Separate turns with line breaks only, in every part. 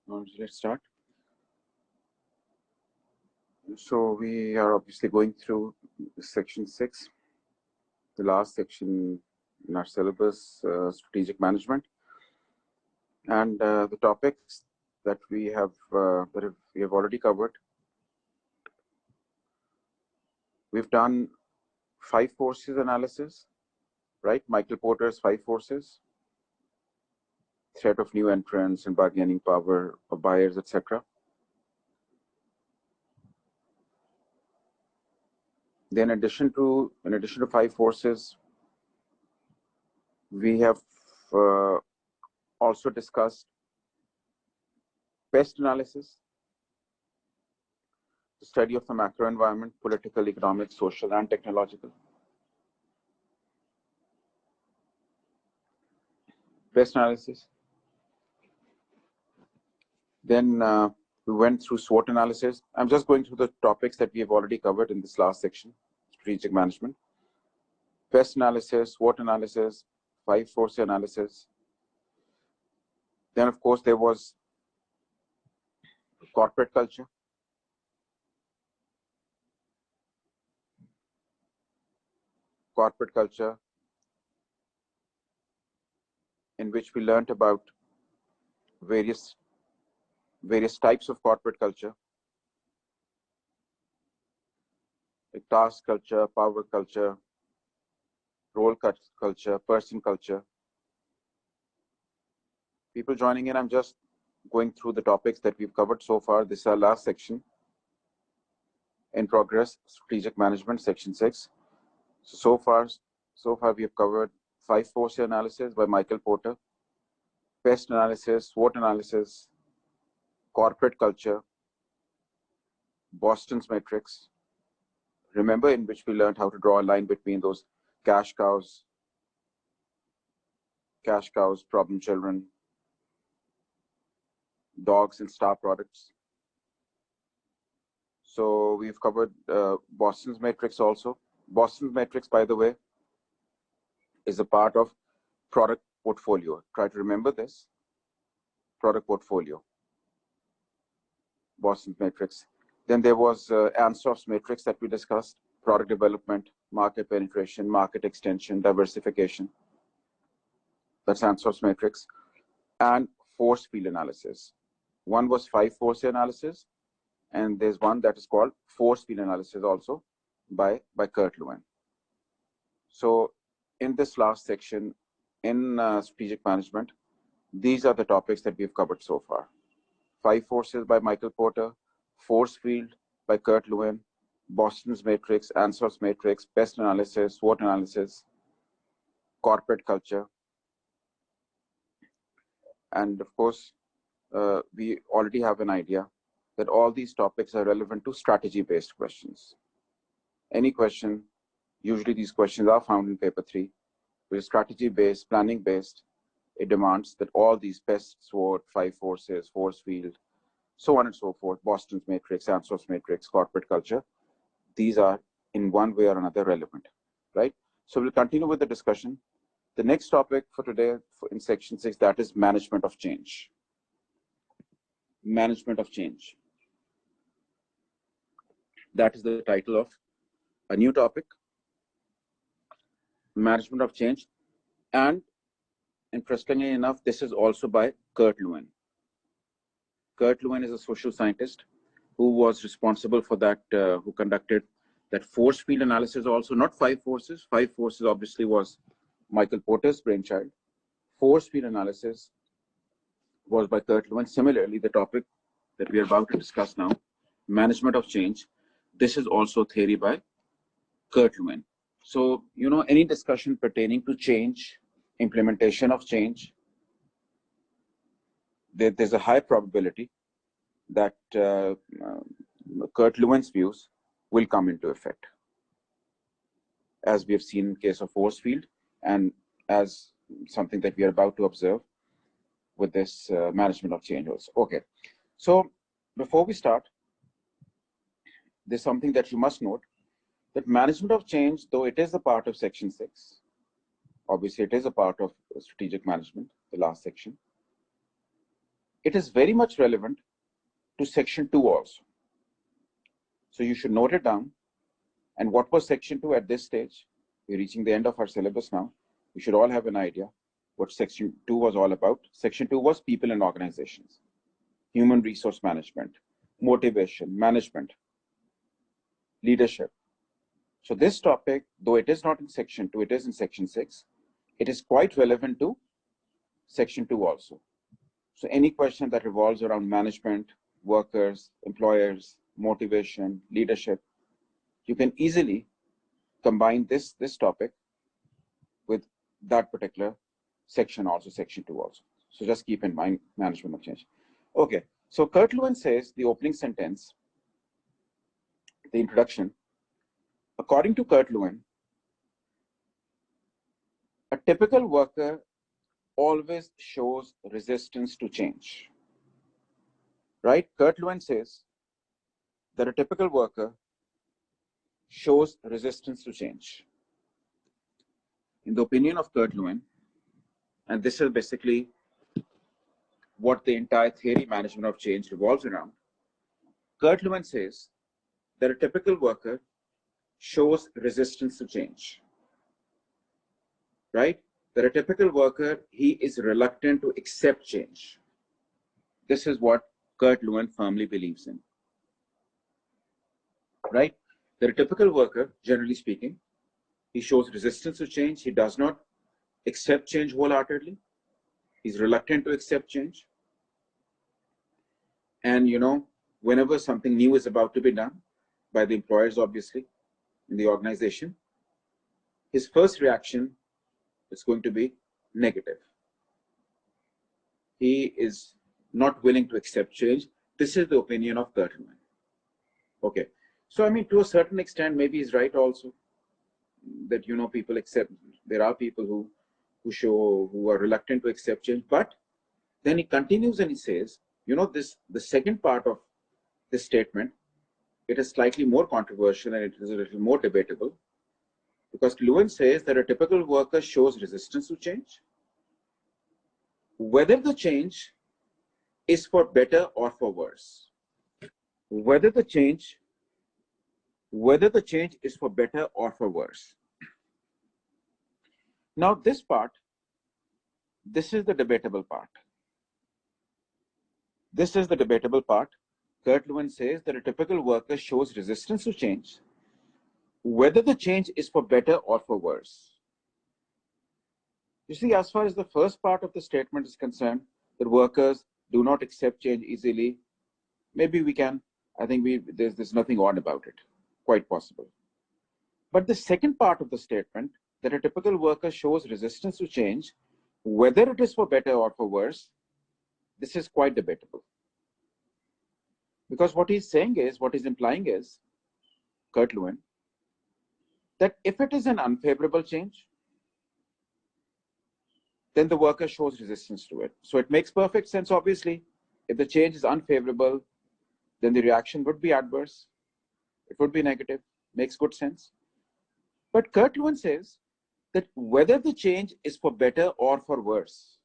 Let's start. So we are obviously going through section 6, the last section in our syllabus, strategic management, and the topics that we have already covered. We've done 5 forces analysis, right? Michael Porter's 5 forces: threat of new entrants and bargaining power of buyers, etc. Then, in addition to 5 forces, we have also discussed pest analysis, the study of the macro environment, political, economic, social, and technological. Pest analysis. Then we went through SWOT analysis. I'm just going through the topics that we have already covered in this last section: strategic management, pest analysis, SWOT analysis, 5 force analysis. Then, of course, there was corporate culture. Corporate culture, in which we learned about various types of corporate culture, like task culture, power culture, role culture, person culture. People joining in, I'm just going through the topics that we've covered so far. This is our last section. In progress, strategic management, section 6. So far we have covered 5 force analysis by Michael Porter, pest analysis, SWOT analysis, corporate culture, Boston's matrix. Remember, in which we learned how to draw a line between those cash cows, problem children, dogs, and star products. So we've covered Boston's matrix also. Boston's matrix, by the way, is a part of product portfolio. Try to remember this: product portfolio, Boston's matrix. Then there was Ansof's matrix that we discussed: product development, market penetration, market extension, diversification. That's Ansof's matrix. And force field analysis. One was 5 force analysis, and there's one that is called force field analysis also by Kurt Lewin. So in this last section, in strategic management, these are the topics that we've covered so far: 5 forces by Michael Porter, force field by Kurt Lewin, Boston's matrix, Ansof's matrix, pest analysis, SWOT analysis, corporate culture. And of course, we already have an idea that all these topics are relevant to strategy-based questions. Any question, usually these questions are found in paper 3, which is strategy-based, planning-based. It demands that all these pest, SWOT, 5 forces, force field, so on and so forth, Boston's matrix, Ansof's matrix, corporate culture, these are in one way or another relevant, right? So we'll continue with the discussion. The next topic for today in section 6, that is management of change. Management of change. That is the title of a new topic, management of change. And interestingly enough, this is also by Kurt Lewin. Kurt Lewin is a social scientist who was responsible for that, who conducted that force field analysis also, not 5 forces. 5 forces obviously was Michael Porter's brainchild. Force field analysis was by Kurt Lewin. Similarly, the topic that we are about to discuss now, management of change, this is also theory by Kurt Lewin. So, you know, any discussion pertaining to change, implementation of change, there's a high probability that Kurt Lewin's views will come into effect, as we have seen in case of force field, and as something that we are about to observe with this management of change also. Okay, so before we start, there's something that you must note, that management of change, though it is a part of section 6, obviously it is a part of strategic management, the last section, it is very much relevant to section 2 also. So you should note it down. And what was section 2 at this stage? We're reaching the end of our syllabus now. We should all have an idea what section 2 was all about. Section 2 was people and organizations, human resource management, motivation, management, leadership. So this topic, though it is not in section 2, it is in section 6. It is quite relevant to section 2 also. So any question that revolves around management, workers, employers, motivation, leadership, you can easily combine this topic with that particular section also, section 2 also. So just keep in mind management of change. Okay, so Kurt Lewin says, the opening sentence, the introduction, according to Kurt Lewin, a typical worker always shows resistance to change, right? Kurt Lewin says that a typical worker shows resistance to change. In the opinion of Kurt Lewin, and this is basically what the entire theory management of change revolves around, Kurt Lewin says that a typical worker shows resistance to change, right? That a typical worker, he is reluctant to accept change. This is what Kurt Lewin firmly believes in, right? That a typical worker, generally speaking, he shows resistance to change. He does not accept change wholeheartedly. He's reluctant to accept change. And, you know, whenever something new is about to be done by the employers, obviously, in the organization, his first reaction is going to be negative. He is not willing to accept change. This is the opinion of Kurt Lewin. Okay. So, I mean, to a certain extent, maybe he's right also that, you know, people accept, there are people who are reluctant to accept change. But then he continues and he says, you know, the second part of this statement, it is slightly more controversial and it is a little more debatable, because Lewin says that a typical worker shows resistance to change, whether the change is for better or for worse. Whether the change is for better or for worse. Now this part, this is the debatable part. This is the debatable part. Kurt Lewin says that a typical worker shows resistance to change, whether the change is for better or for worse. You see, as far as the first part of the statement is concerned, that workers do not accept change easily, maybe we can, I think there's nothing odd about it, quite possible. But the second part of the statement, that a typical worker shows resistance to change, whether it is for better or for worse, this is quite debatable. Because what he's saying is, what he's implying is, Kurt Lewin, that if it is an unfavorable change, then the worker shows resistance to it. So it makes perfect sense, obviously. If the change is unfavorable, then the reaction would be adverse. It would be negative. Makes good sense. But Kurt Lewin says that whether the change is for better or for worse,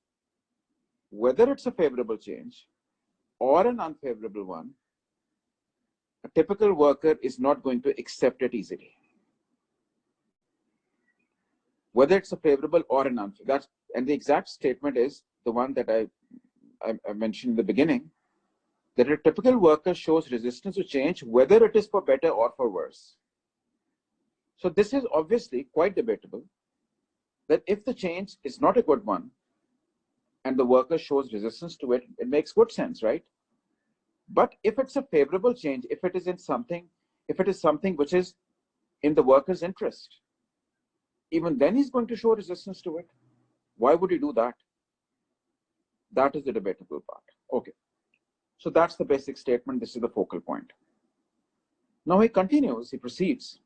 whether it's a favorable change or an unfavorable one, a typical worker is not going to accept it easily. Whether it's a favorable or an unfavorable, and the exact statement is the one that I mentioned in the beginning, that a typical worker shows resistance to change, whether it is for better or for worse. So this is obviously quite debatable, that if the change is not a good one and the worker shows resistance to it, it makes good sense, right? But if it's a favorable change, if it is something which is in the worker's interest, even then he's going to show resistance to it. Why would he do that? That is the debatable part. Okay. So that's the basic statement. This is the focal point. Now he continues, he proceeds,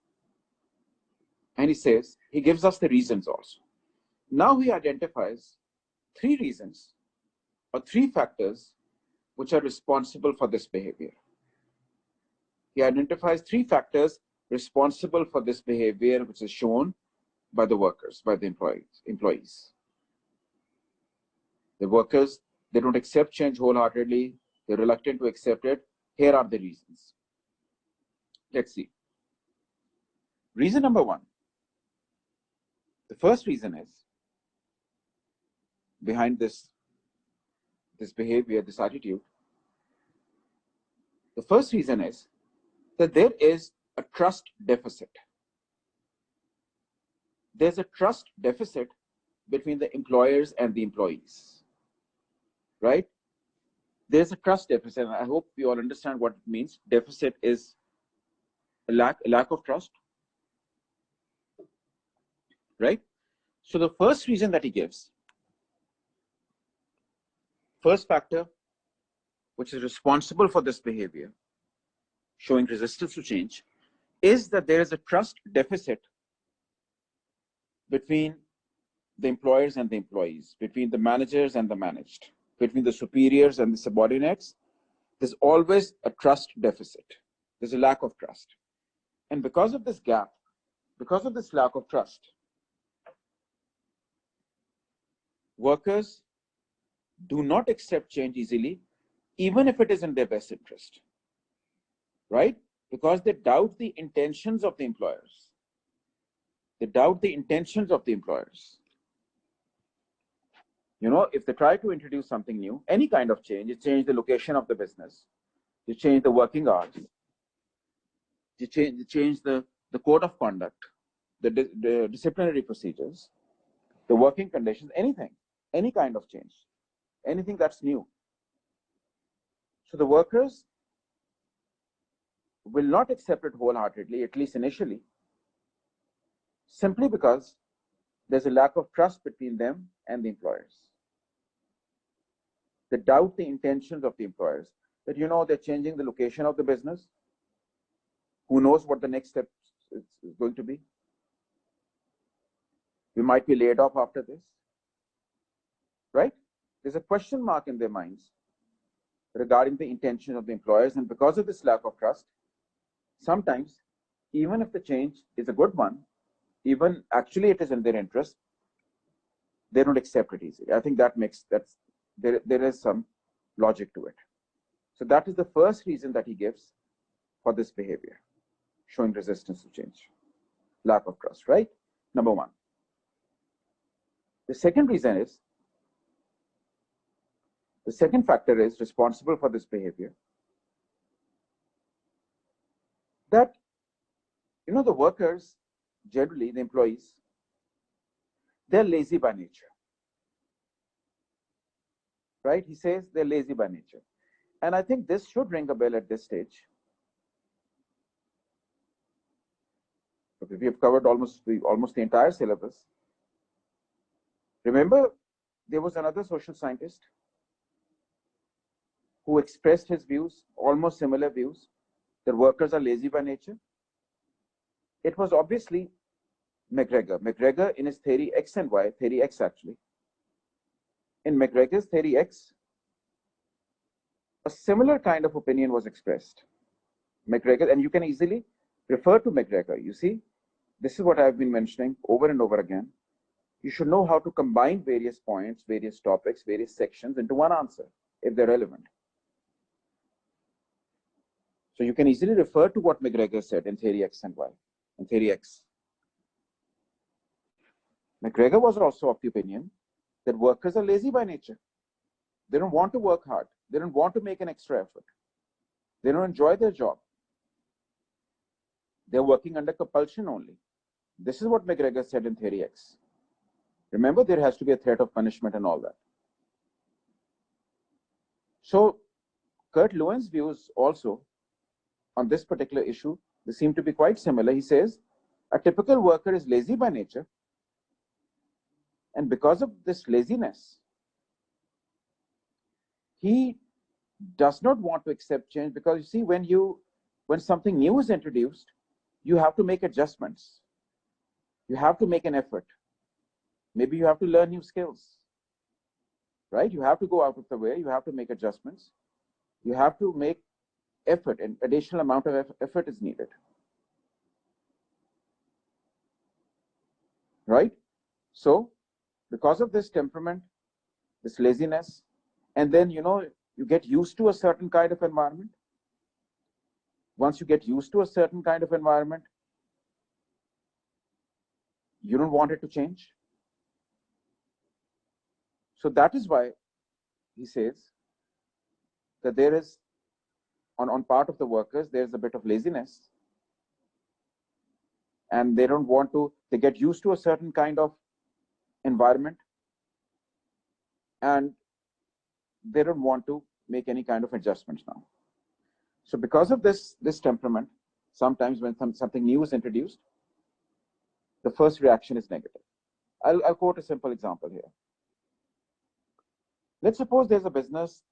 and he says, he gives us the reasons also. Now he identifies 3 reasons or 3 factors which are responsible for this behavior. He identifies 3 factors responsible for this behavior, which is shown by the workers, by the employees. The workers, They don't accept change wholeheartedly. They're reluctant to accept it. Here are the reasons. Let's see. Reason number one. The first reason is behind this behavior, this attitude. The first reason is that there is a trust deficit. There's a trust deficit between the employers and the employees, right? There's a trust deficit. I hope we all understand what it means. Deficit is a lack of trust, right? So the first reason that he gives, first factor which is responsible for this behavior, showing resistance to change, is that there is a trust deficit between the employers and the employees, between the managers and the managed, between the superiors and the subordinates. There's always a trust deficit. There's a lack of trust. And because of this gap, because of this lack of trust, workers do not accept change easily, even if it is in their best interest, right? Because they doubt the intentions of the employers. They doubt the intentions of the employers. You know, if they try to introduce something new, any kind of change, you change the location of the business, you change the working hours, you change the code of conduct, the disciplinary procedures, the working conditions, anything, any kind of change, anything that's new. So the workers will not accept it wholeheartedly, at least initially, simply because there's a lack of trust between them and the employers. They doubt the intentions of the employers, that, you know, they're changing the location of the business. Who knows what the next step is going to be? We might be laid off after this, right? There's a question mark in their minds regarding the intention of the employers. And because of this lack of trust, sometimes, even if the change is a good one, even actually it is in their interest, they don't accept it easily. I think there is some logic to it. So that is the first reason that he gives for this behavior, showing resistance to change, lack of trust, right? Number one. The second reason is, the second factor is responsible for this behavior, that, you know, the workers, generally the employees, they're lazy by nature, right? He says they're lazy by nature. And I think this should ring a bell at this stage. Okay, we have covered almost the entire syllabus. Remember, there was another social scientist who expressed his views, almost similar views, that workers are lazy by nature. It was obviously McGregor. McGregor, in his theory X and Y, theory X actually, in McGregor's theory X, a similar kind of opinion was expressed. McGregor, and you can easily refer to McGregor. You see, this is what I've been mentioning over and over again. You should know how to combine various points, various topics, various sections into one answer, if they're relevant. So you can easily refer to what McGregor said in theory X and Y, in theory X. McGregor was also of the opinion that workers are lazy by nature. They don't want to work hard. They don't want to make an extra effort. They don't enjoy their job. They're working under compulsion only. This is what McGregor said in theory X. Remember, there has to be a threat of punishment and all that. So Kurt Lewin's views also on this particular issue, they seem to be quite similar. He says, a typical worker is lazy by nature. And because of this laziness, he does not want to accept change, because you see, when something new is introduced, you have to make adjustments. You have to make an effort. Maybe you have to learn new skills, right? You have to go out of the way. You have to make adjustments. You have to make effort, and additional amount of effort is needed, right? So because of this temperament, this laziness, And then, you get used to a certain kind of environment. Once you get used to a certain kind of environment, you don't want it to change. So that is why he says that there is, on part of the workers, there's a bit of laziness. And they don't want to, they get used to a certain kind of environment. And they don't want to make any kind of adjustments now. So because of this temperament, sometimes when something new is introduced, the first reaction is negative. I'll quote a simple example here. Let's suppose there's a business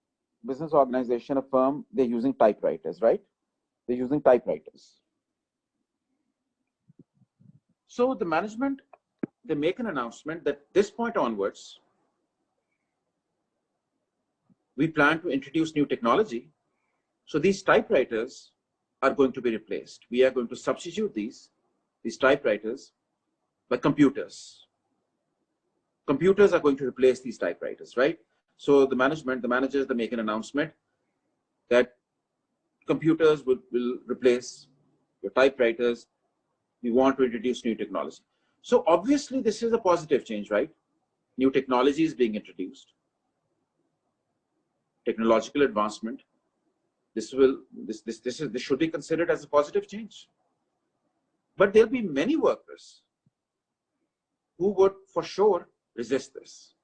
organization, a firm, they're using typewriters, right? They're using typewriters. So the management, they make an announcement that this point onwards, we plan to introduce new technology. So these typewriters are going to be replaced. We are going to substitute these typewriters by computers. Computers are going to replace these typewriters, right? So the managers, they make an announcement that computers will replace your typewriters. We want to introduce new technology. So obviously this is a positive change, right? New technology is being introduced. Technological advancement. This should be considered as a positive change. But there'll be many workers who would for sure resist this.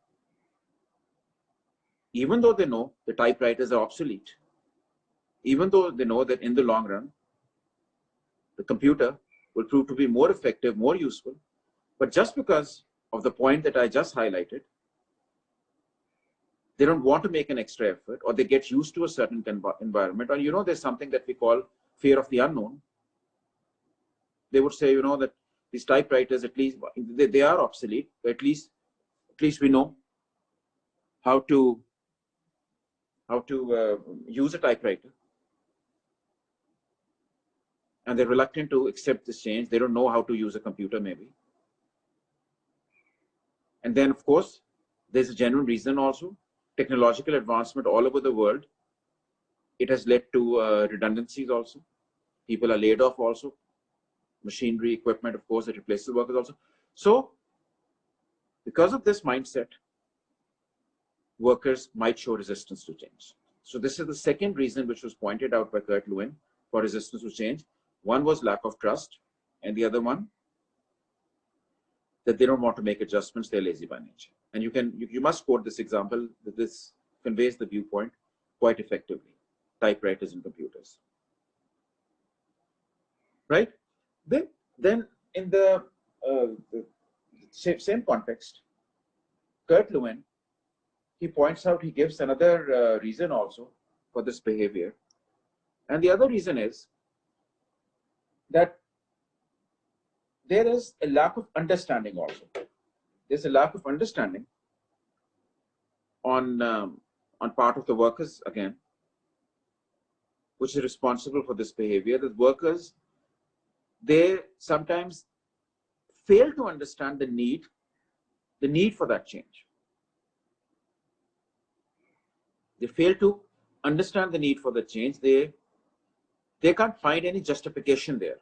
Even though they know the typewriters are obsolete, even though they know that in the long run, the computer will prove to be more effective, more useful, but just because of the point that I just highlighted, they don't want to make an extra effort, or they get used to a certain environment, or there's something that we call fear of the unknown. They would say, that these typewriters, at least they are obsolete, but at least we know how to use a typewriter. And they're reluctant to accept this change. They don't know how to use a computer, maybe. And then, of course, there's a genuine reason also. Technological advancement all over the world, it has led to redundancies also. People are laid off also. Machinery, equipment, of course, that replaces workers also. So, because of this mindset, workers might show resistance to change. So this is the second reason which was pointed out by Kurt Lewin for resistance to change. One was lack of trust, and the other one, that they don't want to make adjustments, they're lazy by nature. And you must quote this example, that this conveys the viewpoint quite effectively. Typewriters and computers. Right? Then in the same context, Kurt Lewin, he points out, he gives another reason also for this behavior. And the other reason is that there is a lack of understanding also. There's a lack of understanding on part of the workers, again, which is responsible for this behavior. That workers, they sometimes fail to understand the need for that change. They fail to understand the need for the change. They can't find any justification there.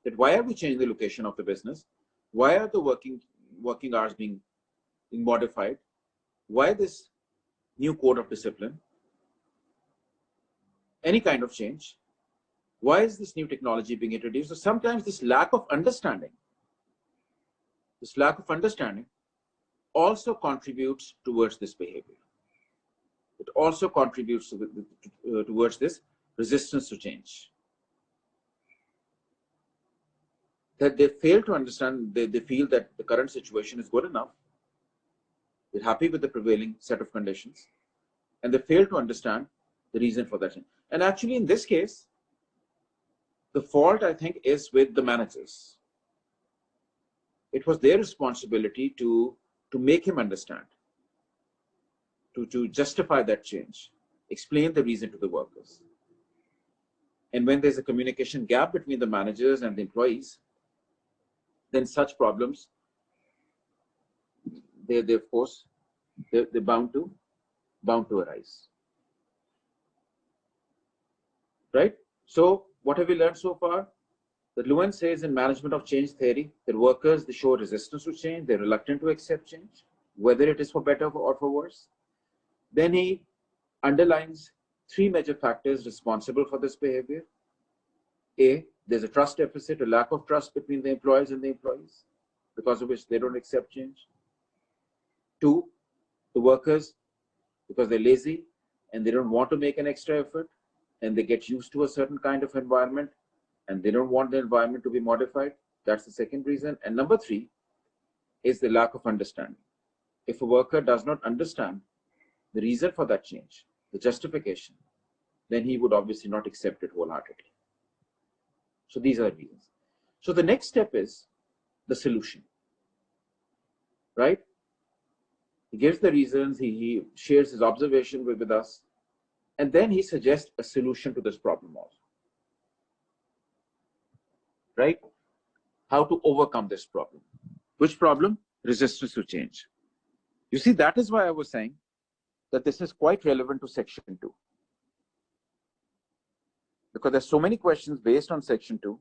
That why are we changing the location of the business? Why are the working hours being modified? Why this new code of discipline? Any kind of change? Why is this new technology being introduced? So sometimes this lack of understanding also contributes towards this behavior. It also contributes towards this resistance to change. That they fail to understand, they feel that the current situation is good enough. They're happy with the prevailing set of conditions, and they fail to understand the reason for that change. And actually, in this case, the fault, I think, is with the managers. It was their responsibility to make him understand, to justify that change, explain the reason to the workers. And when there's a communication gap between the managers and the employees, then such problems, they're bound to bound to arise. Right? So what have we learned so far? That Lewin says in management of change theory that workers, they show resistance to change, they're reluctant to accept change, whether it is for better or for worse. Then he underlines three major factors responsible for this behavior. A, there's a trust deficit, a lack of trust between the employers and the employees, because of which they don't accept change. Two, the workers, because they're lazy and they don't want to make an extra effort, and they get used to a certain kind of environment and they don't want the environment to be modified. That's the second reason. And number three is the lack of understanding. If a worker does not understand the reason for that change, the justification, then he would obviously not accept it wholeheartedly. So these are reasons. So the next step is the solution, right? He gives the reasons, he shares his observation with us, and then he suggests a solution to this problem also, right? How to overcome this problem. Which problem? Resistance to change. You see, that is why I was saying that this is quite relevant to section 2. Because there's so many questions based on section 2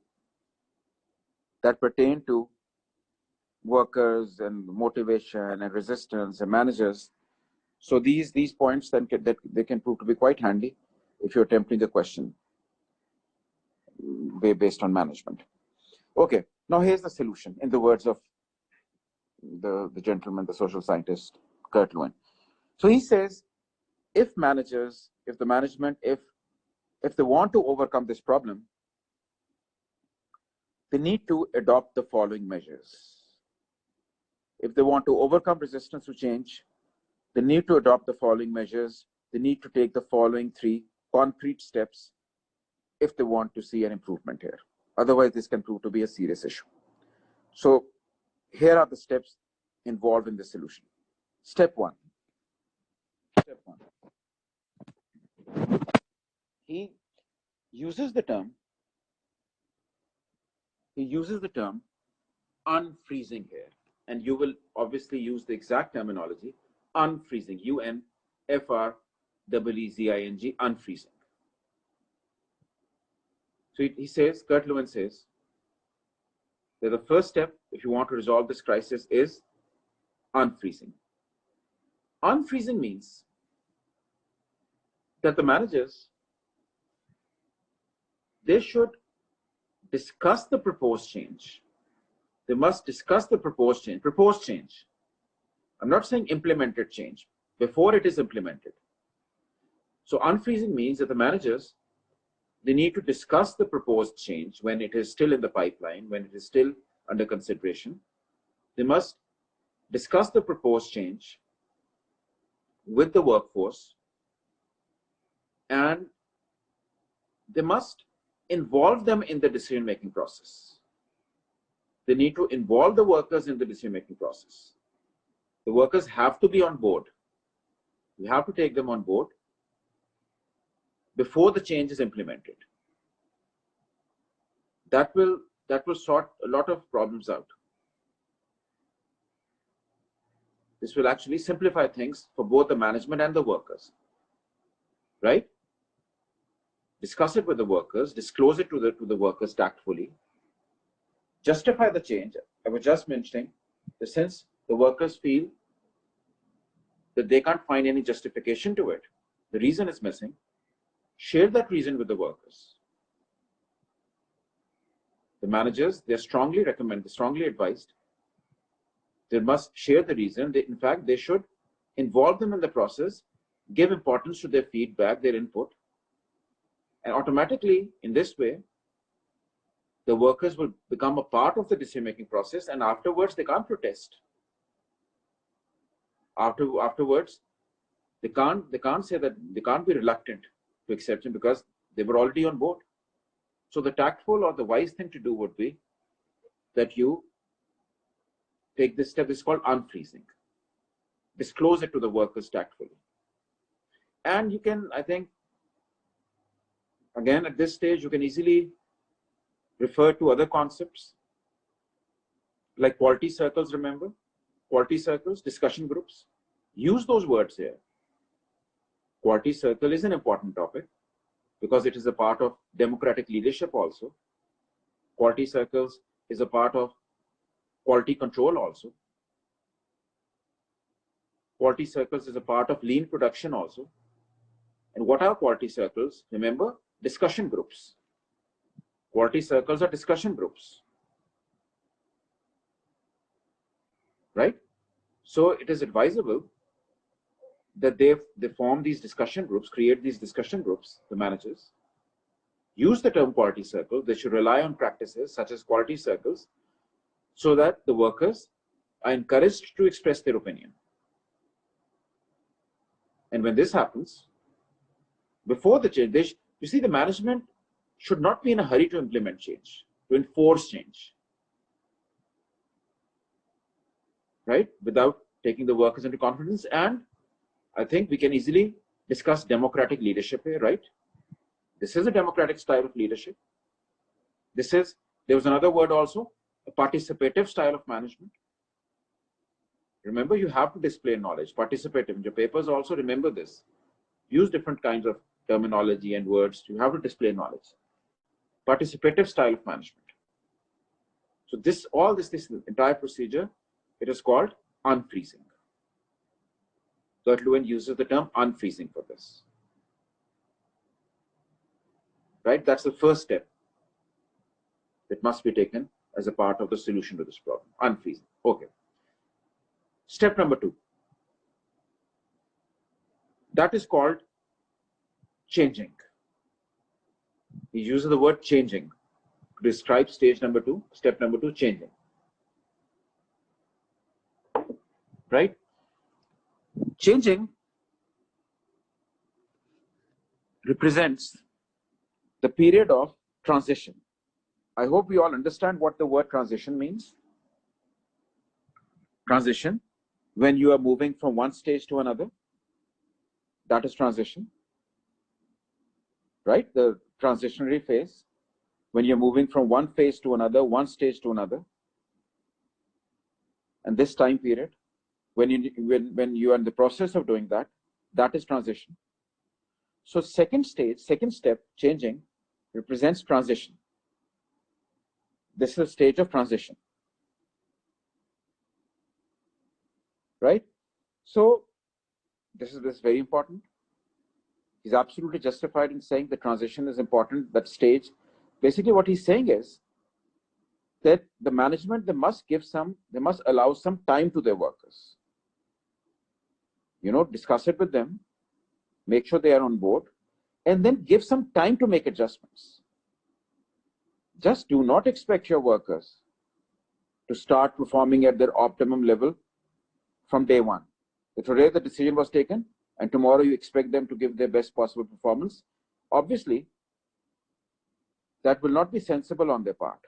that pertain to workers and motivation and resistance and managers. So these points then they can prove to be quite handy if you're attempting a question based on management. Okay, now here's the solution in the words of the gentleman, the social scientist, Kurt Lewin. So he says, if the management, if they want to overcome this problem, they need to adopt the following measures. If they want to overcome resistance to change, they need to adopt the following measures. They need to take the following 3 concrete steps if they want to see an improvement here. Otherwise, this can prove to be a serious issue. So here are the steps involved in the solution. Step 1. He uses the term unfreezing here. And you will obviously use the exact terminology, unfreezing, U-N-F-R-E-E-Z-I-N-G, unfreezing. So he says, Kurt Lewin says, that the first step, if you want to resolve this crisis, is unfreezing. Unfreezing means that the managers, they should discuss the proposed change. They must discuss the proposed change. I'm not saying implemented change, before it is implemented. So unfreezing means that the managers, they need to discuss the proposed change when it is still in the pipeline, when it is still under consideration. They must discuss the proposed change with the workforce, and they must involve them in the decision-making process. They need to involve the workers in the decision-making process. The workers have to be on board. We have to take them on board before the change is implemented. That will sort a lot of problems out. This will actually simplify things for both the management and the workers, right? Discuss it with the workers, disclose it to the workers tactfully, justify the change. I was just mentioning that since the workers feel that they can't find any justification to it, the reason is missing, share that reason with the workers. The managers, they're strongly advised, they must share the reason. In fact, they should involve them in the process, give importance to their feedback, their input, and automatically, in this way, the workers will become a part of the decision-making process, and afterwards, they can't protest. Afterwards, they can't say that they can't be reluctant to accept it because they were already on board. So the tactful or the wise thing to do would be that you take this step. It's called unfreezing. Disclose it to the workers tactfully. And you can, I think, again, at this stage, you can easily refer to other concepts like quality circles, remember? Quality circles, discussion groups. Use those words here. Quality circle is an important topic because it is a part of democratic leadership also. Quality circles is a part of quality control also. Quality circles is a part of lean production also. And what are quality circles? Remember, discussion groups. Quality circles are discussion groups, right? So it is advisable that they form these discussion groups, create these discussion groups, the managers, use the term quality circle. They should rely on practices such as quality circles so that the workers are encouraged to express their opinion. And when this happens, before the change, you see, the management should not be in a hurry to implement change, to enforce change, right? Without taking the workers into confidence. And I think we can easily discuss democratic leadership here, right? This is a democratic style of leadership. There was another word also, a participative style of management. Remember, you have to display knowledge, participative. In your papers also, remember this. Use different kinds of terminology and words. You have to display knowledge. Participative style of management. So this entire procedure, it is called unfreezing. Gert Lewin uses the term unfreezing for this. Right? That's the first step that must be taken as a part of the solution to this problem. Unfreezing. Okay. Step number 2. That is called changing. He uses the word changing to describe stage number 2, step number 2, changing. Right? Changing represents the period of transition. I hope we all understand what the word transition means. Transition, when you are moving from one stage to another, that is transition. Right? The transitionary phase, when you're moving from one phase to another, one stage to another. And this time period, when you are in the process of doing that, that is transition. So second step, changing, represents transition. This is a stage of transition. Right? So this is very important. He's absolutely justified in saying the transition is important, that stage. Basically what he's saying is that the management, they must allow some time to their workers. Discuss it with them, make sure they are on board, and then give some time to make adjustments. Just do not expect your workers to start performing at their optimum level from day one. If today the decision was taken and tomorrow you expect them to give their best possible performance, obviously that will not be sensible on their part.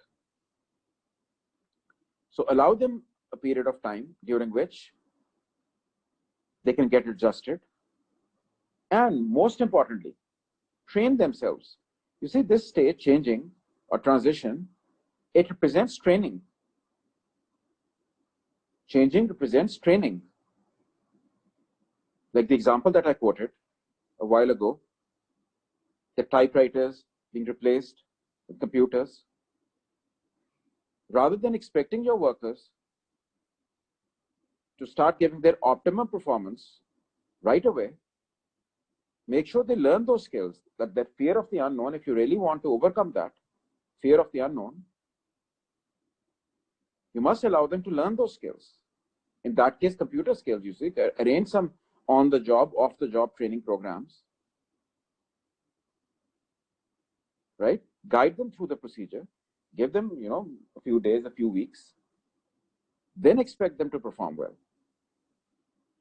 So allow them a period of time during which they can get adjusted, and most importantly, train themselves. You see, this state, changing or transition, it represents training. Changing represents training. Like the example that I quoted a while ago, the typewriters being replaced with computers. Rather than expecting your workers to start giving their optimum performance right away, make sure they learn those skills, that fear of the unknown. If you really want to overcome that fear of the unknown, you must allow them to learn those skills. In that case, computer skills, you see, arrange some on-the-job, off-the-job training programs, right? Guide them through the procedure, give them, a few days, a few weeks, then expect them to perform well.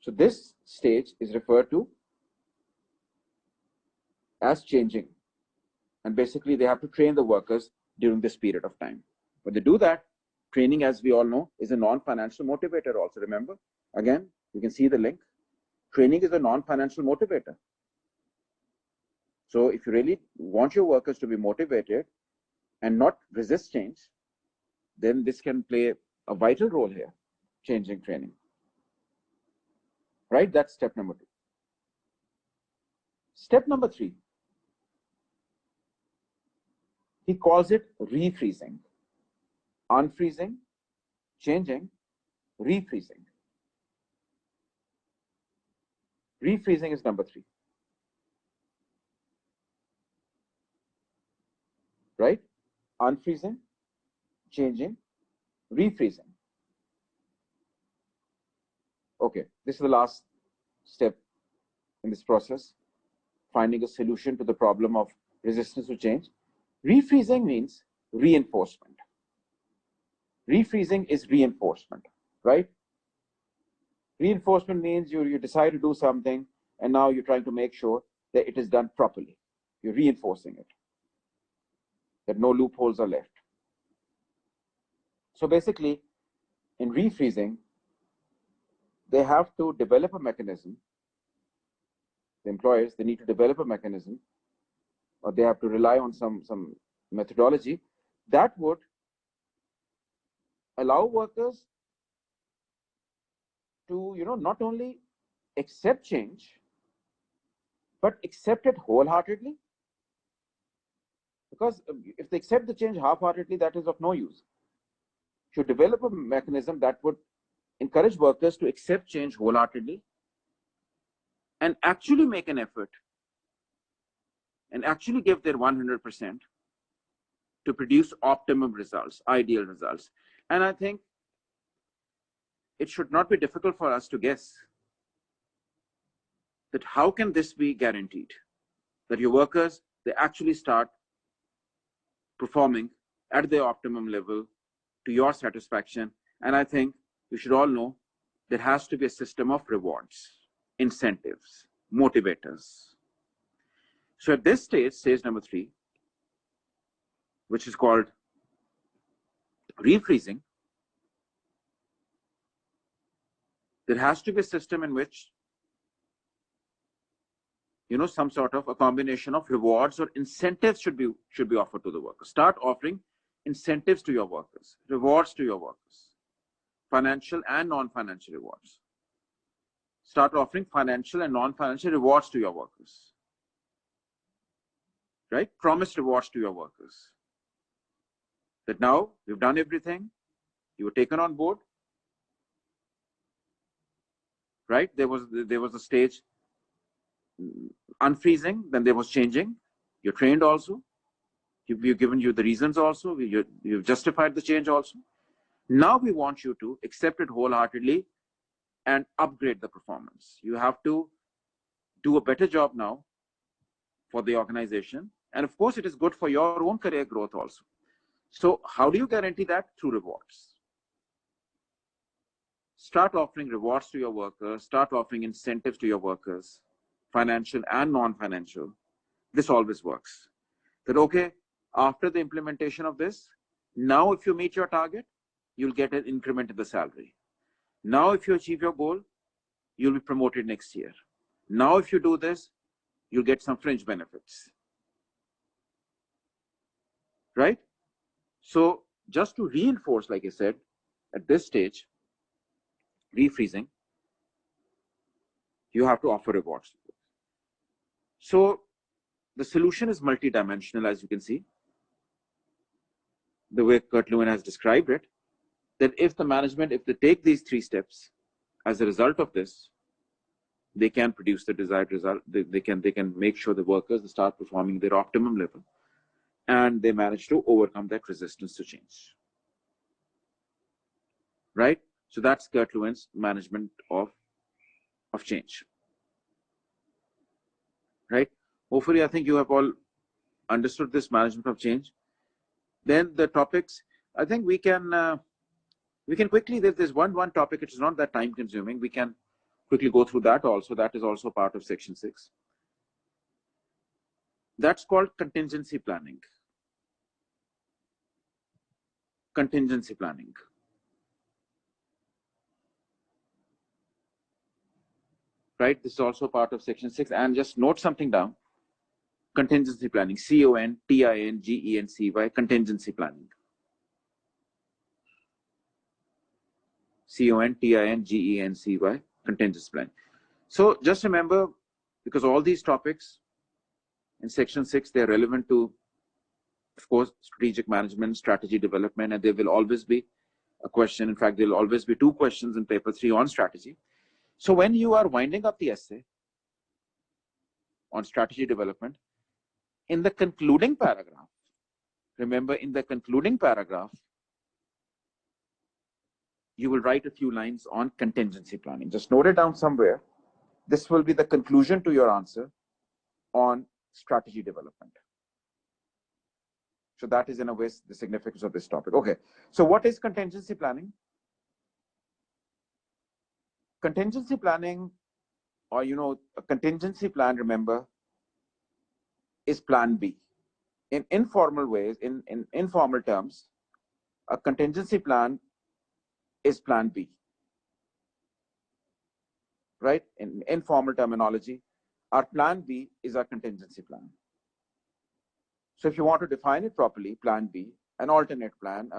So this stage is referred to as changing. And basically, they have to train the workers during this period of time. When they do that, training, as we all know, is a non-financial motivator also. Remember, again, you can see the link. Training is a non-financial motivator. So if you really want your workers to be motivated and not resist change, then this can play a vital role here, changing training. Right? That's step number 2. Step number 3, he calls it refreezing. Unfreezing, changing, refreezing. Refreezing is number 3. Right? Unfreezing, changing, refreezing. Okay, this is the last step in this process, finding a solution to the problem of resistance to change. Refreezing means reinforcement. Refreezing is reinforcement, right? Reinforcement means you decide to do something and now you're trying to make sure that it is done properly. You're reinforcing it, that no loopholes are left. So basically, in refreezing, they have to develop a mechanism. The employers, they need to develop a mechanism, or they have to rely on some methodology that would allow workers to, not only accept change, but accept it wholeheartedly. Because if they accept the change half-heartedly, that is of no use. To develop a mechanism that would encourage workers to accept change wholeheartedly and actually make an effort and actually give their 100% to produce optimum results, ideal results. And I think it should not be difficult for us to guess that how can this be guaranteed, that your workers, they actually start performing at their optimum level to your satisfaction. And I think we should all know there has to be a system of rewards, incentives, motivators. So at this stage number 3, which is called refreezing, there has to be a system in which, some sort of a combination of rewards or incentives should be offered to the workers. Start offering incentives to your workers, rewards to your workers, financial and non-financial rewards. Start offering financial and non-financial rewards to your workers. Right? Promise rewards to your workers. That now you've done everything, you were taken on board. Right? There was a stage unfreezing, then there was changing. You're trained also. We've given you the reasons also. You've justified the change also. Now we want you to accept it wholeheartedly and upgrade the performance. You have to do a better job now for the organization. And of course, it is good for your own career growth also. So how do you guarantee that? Through rewards. Start offering rewards to your workers, start offering incentives to your workers, financial and non-financial. This always works. That, okay, after the implementation of this, now if you meet your target, you'll get an increment in the salary. Now if you achieve your goal, you'll be promoted next year. Now if you do this, you'll get some fringe benefits. Right? So just to reinforce, like I said, at this stage, refreezing, you have to offer rewards. So the solution is multidimensional, as you can see, the way Kurt Lewin has described it, that if the management, if they take these 3 steps, as a result of this, they can produce the desired result. They can make sure the workers start performing their optimum level, and they manage to overcome that resistance to change. Right? So that's Kurt Lewin's management of change. Right? Hopefully, I think you have all understood this management of change. Then the topics, I think we can quickly, there's one topic which is not that time consuming. We can quickly go through that also. That is also part of section 6. That's called contingency planning. Contingency planning. Right? This is also part of section 6. And just note something down. Contingency planning. CONTINGENCY. Contingency planning. CONTINGENCY. Contingency planning. So just remember, because all these topics In section 6, they're relevant to, of course, strategic management, strategy development, and there will always be a question. In fact, there will always be 2 questions in paper 3 on strategy. So when you are winding up the essay on strategy development, in the concluding paragraph, remember, in the concluding paragraph, you will write a few lines on contingency planning. Just note it down somewhere. This will be the conclusion to your answer on strategy development. So that is, in a way, the significance of this topic. Okay. So what is contingency planning? Contingency planning, or, a contingency plan, remember, is plan B. In informal ways, in informal terms, a contingency plan is plan B, right? In informal terminology, our plan B is our contingency plan. So if you want to define it properly, plan B, an alternate plan,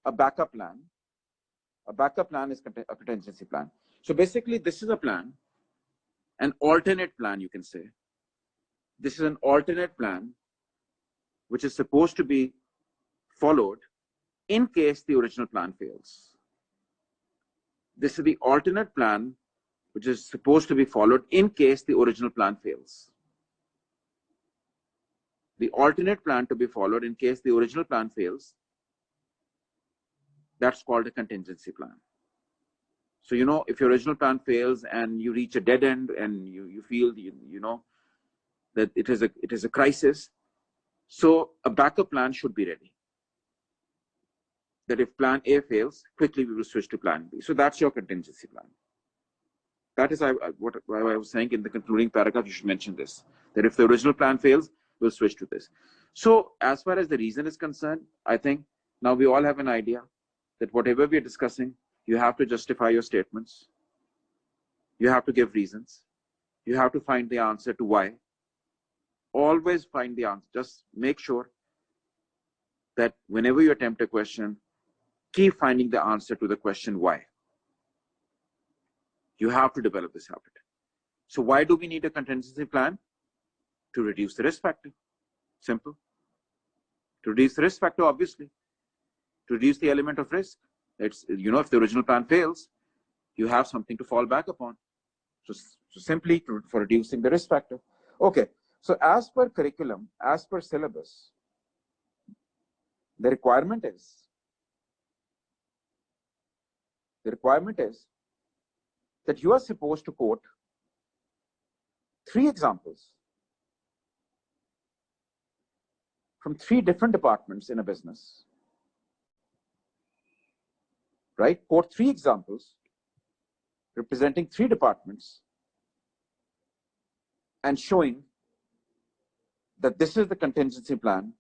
a backup plan. A backup plan is a contingency plan. So basically, this is a plan, an alternate plan, you can say. This is an alternate plan which is supposed to be followed in case the original plan fails. This is the alternate plan which is supposed to be followed in case the original plan fails. The alternate plan to be followed in case the original plan fails, that's called a contingency plan. So, if your original plan fails and you reach a dead end and you feel, that it is a crisis, so a backup plan should be ready. That if plan A fails, quickly we will switch to plan B. So that's your contingency plan. That is what I was saying in the concluding paragraph. You should mention this, that if the original plan fails, we'll switch to this. So as far as the reason is concerned, I think now we all have an idea that whatever we are discussing, you have to justify your statements. You have to give reasons. You have to find the answer to why. Always find the answer. Just make sure that whenever you attempt a question, keep finding the answer to the question why. You have to develop this habit. So why do we need a contingency plan? To reduce the risk factor. Simple. To reduce the risk factor, obviously. To reduce the element of risk. It's, if the original plan fails, you have something to fall back upon. So simply for reducing the risk factor. Okay. So as per curriculum, as per syllabus, the requirement is that you are supposed to quote 3 examples from 3 different departments in a business, right? Quote 3 examples representing 3 departments and showing that this is the contingency plan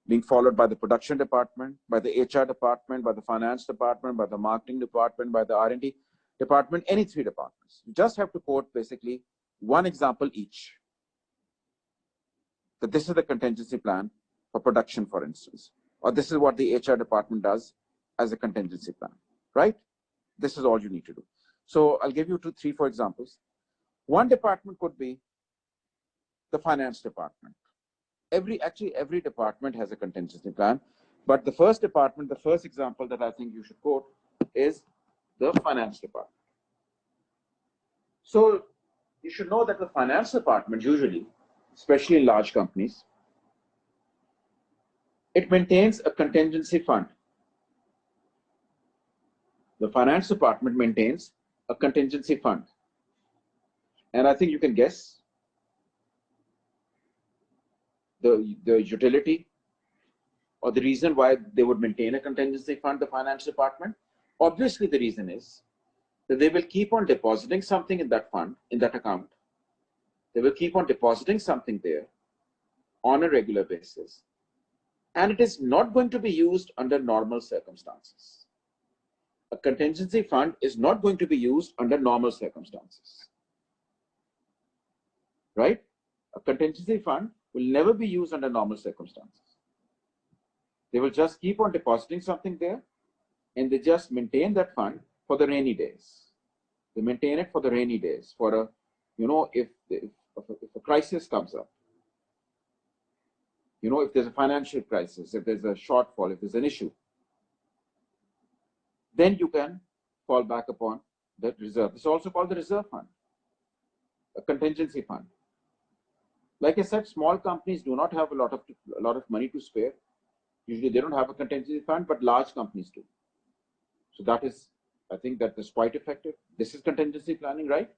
being followed by the production department, by the HR department, by the finance department, by the marketing department, by the R&D department, any 3 departments. You just have to quote basically 1 example each. That this is the contingency plan for production, for instance, or this is what the HR department does as a contingency plan, right? This is all you need to do. So I'll give you 2, 3, 4 examples. One department could be the finance department. Every department has a contingency plan, but the first department, the first example that I think you should quote is the finance department. So you should know that the finance department usually, especially in large companies, it maintains a contingency fund. The finance department maintains a contingency fund. And I think you can guess the utility or the reason why they would maintain a contingency fund, the finance department. Obviously, the reason is that they will keep on depositing something in that fund, in that account. They will keep on depositing something there on a regular basis. And it is not going to be used under normal circumstances. A contingency fund is not going to be used under normal circumstances. Right? A contingency fund will never be used under normal circumstances. They will just keep on depositing something there, and they just maintain that fund for the rainy days. They maintain it for the rainy days, for a, if a crisis comes up, You know, if there's a financial crisis, if there's a shortfall, if there's an issue, then you can fall back upon that reserve. It's also called the reserve fund, a contingency fund. Like I said, small companies do not have a lot of money to spare. Usually they don't have a contingency fund, but large companies do. So that is, I think that is quite effective. This is contingency planning, right?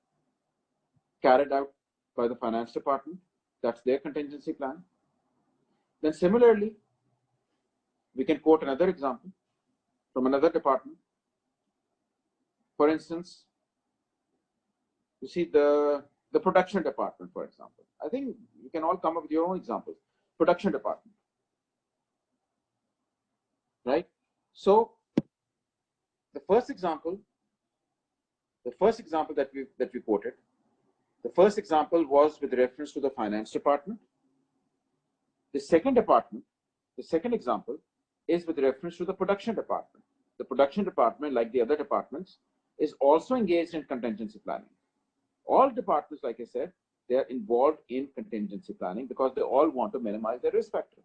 Carried out by the finance department. That's their contingency plan. Then similarly, we can quote another example from another department. For instance, you see the production department, for example. I think you can all come up with your own examples. Production department, right? So the first example that we quoted, the first example was with reference to the finance department. The second example is with reference to the production department. The production department, like the other departments, is also engaged in contingency planning. All departments, like I said, they are involved in contingency planning because they all want to minimize their risk factor.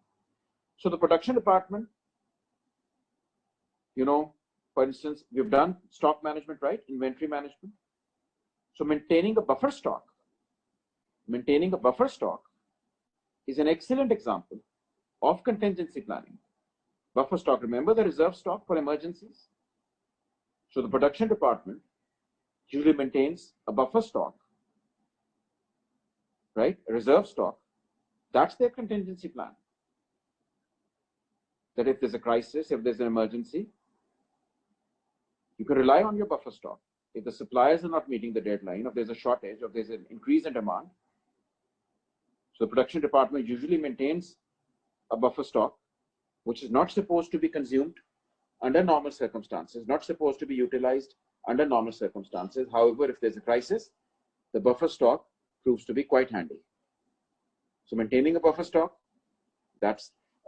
So the production department, you know, for instance, we've done stock management, right? Inventory management. So maintaining a buffer stock is an excellent example of contingency planning. Buffer stock, remember the reserve stock for emergencies? So the production department usually maintains a buffer stock, right? A reserve stock. That's their contingency plan. That if there's a crisis, if there's an emergency, you can rely on your buffer stock. If the suppliers are not meeting the deadline, if there's a shortage, if there's an increase in demand, so the production department usually maintains a buffer stock, which is not supposed to be consumed under normal circumstances, not supposed to be utilized under normal circumstances. However, if there's a crisis, the buffer stock proves to be quite handy. So maintaining a buffer stock,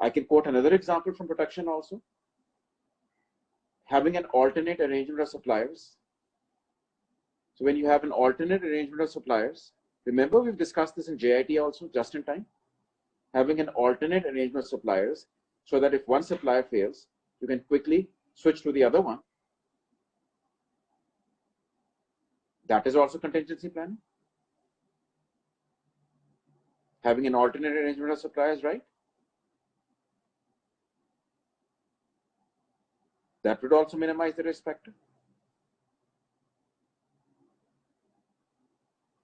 I can quote another example from production also. Having an alternate arrangement of suppliers. So when you have an alternate arrangement of suppliers, remember we've discussed this in JIT also, just in time. Having an alternate arrangement of suppliers so that if one supplier fails, you can quickly switch to the other one. That is also contingency planning. Having an alternate arrangement of suppliers, right? That would also minimize the risk factor.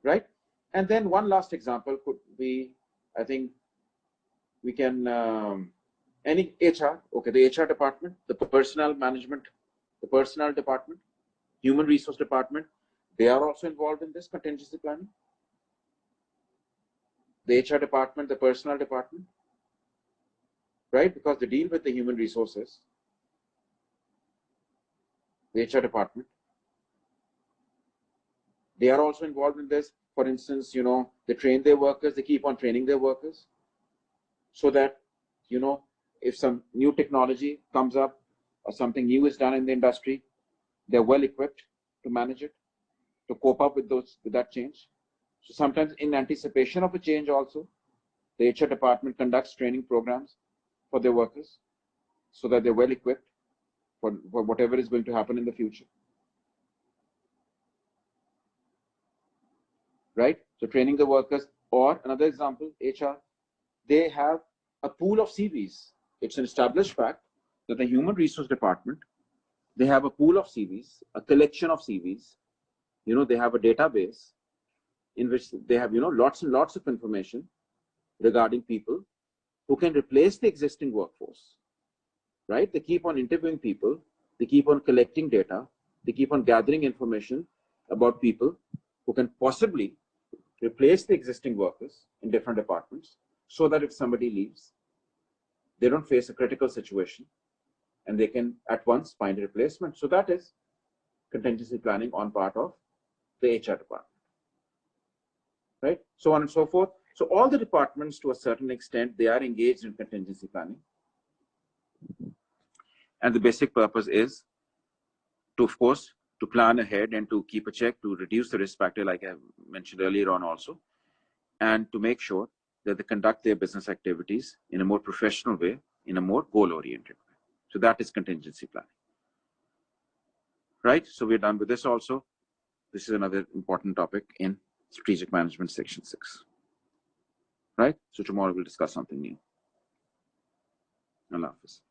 Right? And then one last example could be, I think we can, any HR, okay, the HR department, the personnel management, the personnel department, human resource department, they are also involved in this contingency planning. The HR department, the personnel department, right? Because they deal with the human resources. The HR department, they are also involved in this. For instance, you know, they train their workers, they keep on training their workers so that, you know, if some new technology comes up or something new is done in the industry, they're well equipped to manage it, to cope up with that change. So sometimes in anticipation of a change also, the HR department conducts training programs for their workers so that they're well equipped for whatever is going to happen in the future. Right? So training the workers, or another example, HR, they have a pool of CVs. It's an established fact that the human resource department, they have a pool of CVs, a collection of CVs. You know, they have a database in which they have, you know, lots and lots of information regarding people who can replace the existing workforce. Right? They keep on interviewing people, they keep on collecting data, they keep on gathering information about people who can possibly replace the existing workers in different departments so that if somebody leaves, they don't face a critical situation and they can at once find a replacement. So that is contingency planning on part of the HR department. Right? So on and so forth. So all the departments, to a certain extent, they are engaged in contingency planning. And the basic purpose is to, of course, to plan ahead and to keep a check, to reduce the risk factor, like I mentioned earlier on also, and to make sure that they conduct their business activities in a more professional way, in a more goal-oriented way. So that is contingency planning. Right? So we're done with this also. This is another important topic in strategic management section 6. Right? So tomorrow we'll discuss something new. Allah Hafiz.